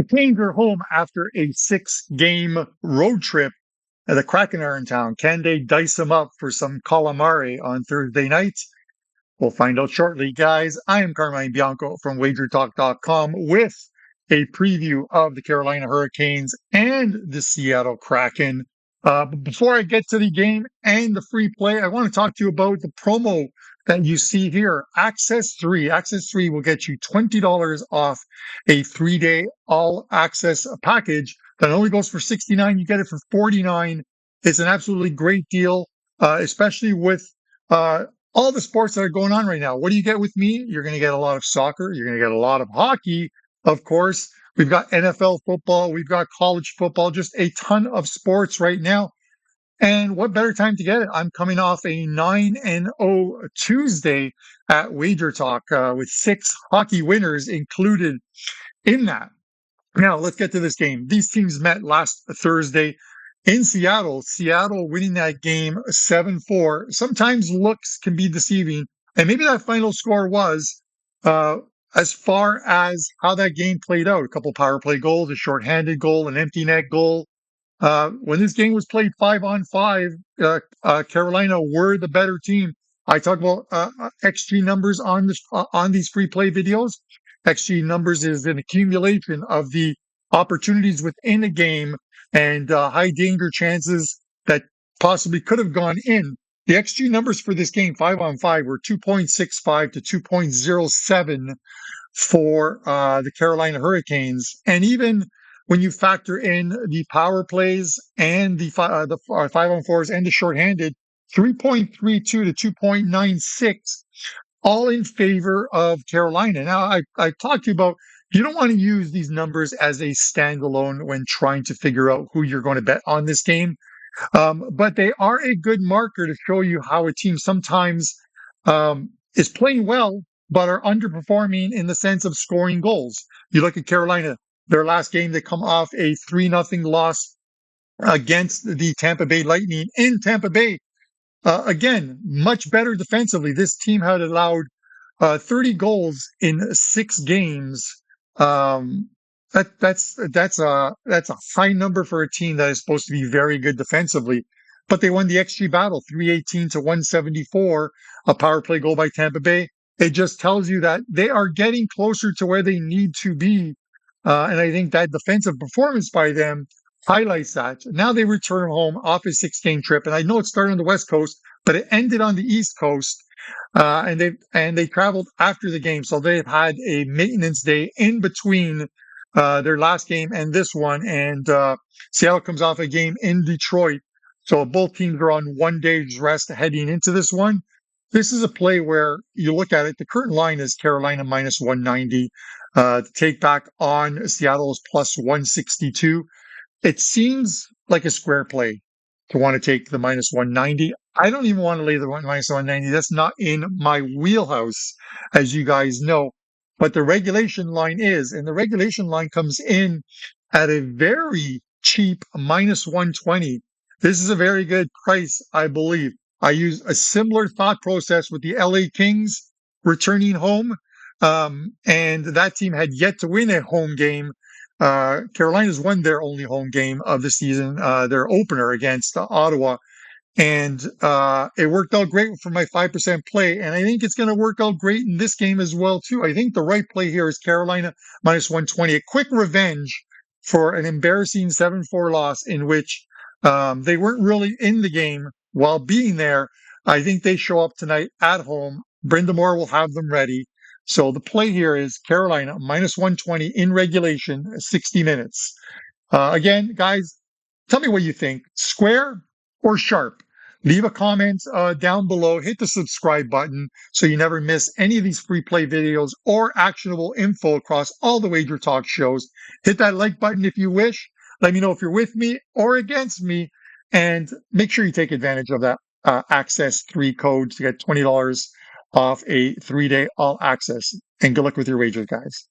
The Canes are home after a 6-game road trip. The Kraken are in town. Can they dice them up for some calamari on Thursday night? We'll find out shortly, guys. I am Carmine Bianco from WagerTalk.com with a preview of the Carolina Hurricanes and the Seattle Kraken. But before I get to the game and the free play, I want to talk to you about the promo that you see here. Access 3. Access 3 will get you $20 off a 3-day all-access package that only goes for $69. You get it for $49. It's an absolutely great deal, especially with all the sports that are going on right now. What do you get with me? You're going to get a lot of soccer. You're going to get a lot of hockey, of course. We've got NFL football. We've got college football, just a ton of sports right now. And what better time to get it? I'm coming off a 9-0 Tuesday at Wager Talk with 6 hockey winners included in that. Now, let's get to this game. These teams met last Thursday in Seattle. Seattle winning that game 7-4. Sometimes looks can be deceiving. And maybe that final score was as far as how that game played out. A couple power play goals, a shorthanded goal, an empty net goal. When this game was played 5-on-5, Carolina were the better team. I talk about XG numbers on these free play videos. XG numbers is an accumulation of the opportunities within a game and high danger chances that possibly could have gone in. The XG numbers for this game, 5-on-5, were 2.65 to 2.07 for the Carolina Hurricanes. And even when you factor in the power plays and the 5-on-4s and the shorthanded, 3.32 to 2.96, all in favor of Carolina. Now, I talked to you about you don't want to use these numbers as a standalone when trying to figure out who you're going to bet on this game. But they are a good marker to show you how a team sometimes is playing well, but are underperforming in the sense of scoring goals. You look at Carolina, their last game, they come off a 3-0 loss against the Tampa Bay Lightning in Tampa Bay. Again, much better defensively. This team had allowed 30 goals in 6 games. That's a high number for a team that is supposed to be very good defensively. But they won the XG battle, 318 to 174, a power play goal by Tampa Bay. It just tells you that they are getting closer to where they need to be. And I think that defensive performance by them highlights that. Now they return home off a 6-game trip, and I know it started on the West Coast, but it ended on the East Coast. And they traveled after the game, so they've had a maintenance day in between their last game and this one. And Seattle comes off a game in Detroit, so both teams are on 1 day's rest heading into this one. This is a play where you look at it. The current line is Carolina minus 190. The take back on Seattle is plus 162. It seems like a square play to want to take the minus 190. I don't even want to lay the minus 190. That's not in my wheelhouse, as you guys know. But the regulation line is, and the regulation line comes in at a very cheap minus 120. This is a very good price, I believe. I use a similar thought process with the LA Kings returning home. And that team had yet to win a home game. Carolina's won their only home game of the season, their opener against Ottawa. And it worked out great for my 5% play. And I think it's going to work out great in this game as well, too. I think the right play here is Carolina minus 120, a quick revenge for an embarrassing 7-4 loss in which they weren't really in the game while being there. I think they show up tonight at home. Brenda Moore will have them ready. So the play here is Carolina minus 120 in regulation, 60 minutes. Again, guys, tell me what you think. Square or sharp? Leave a comment down below. Hit the subscribe button so you never miss any of these free play videos or actionable info across all the Wager Talk shows. Hit that like button if you wish. Let me know if you're with me or against me. And make sure you take advantage of that Access 3 code to get $20 off a 3-day all access. And good luck with your wagers, guys.